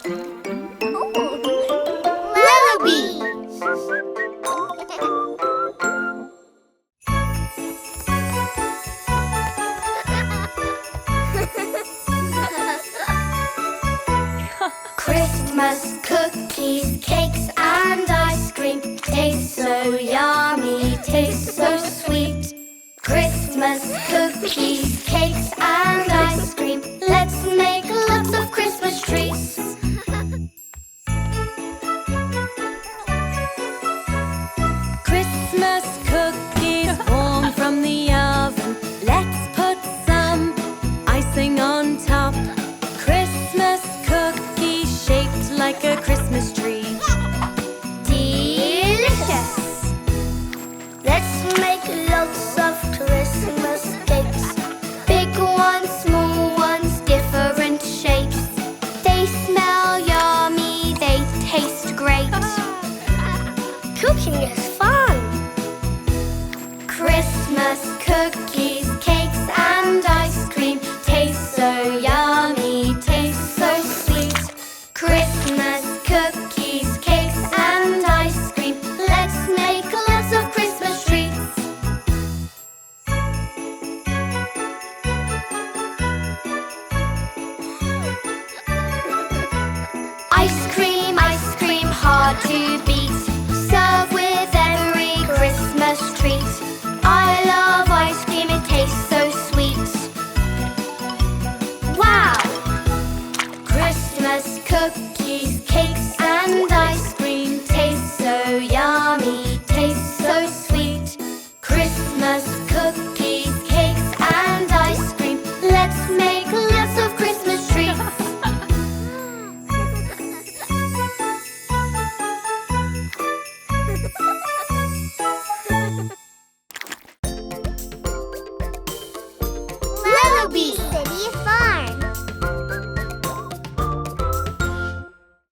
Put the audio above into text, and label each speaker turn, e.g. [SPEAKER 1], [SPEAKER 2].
[SPEAKER 1] Lellobee! Christmas cookies, cakes and ice cream taste so yummy, taste so sweet. Christmas cookies, cakes and ice cream. Let's make lots of Christmas trees.
[SPEAKER 2] Christmas cookies warm from the oven. Let's put some icing on top. Christmas cookies shaped like a Christmas tree.
[SPEAKER 1] Delicious! Let's make lots of Christmas cakes. Big ones, small ones, different shapes. They smell yummy, they taste great. Cooking is fun! Christmas cookies, cakes and ice cream taste so yummy, taste so sweet. Christmas cookies, cakes and ice cream. Let's make lots of Christmas treats. Ice cream, hard to beat.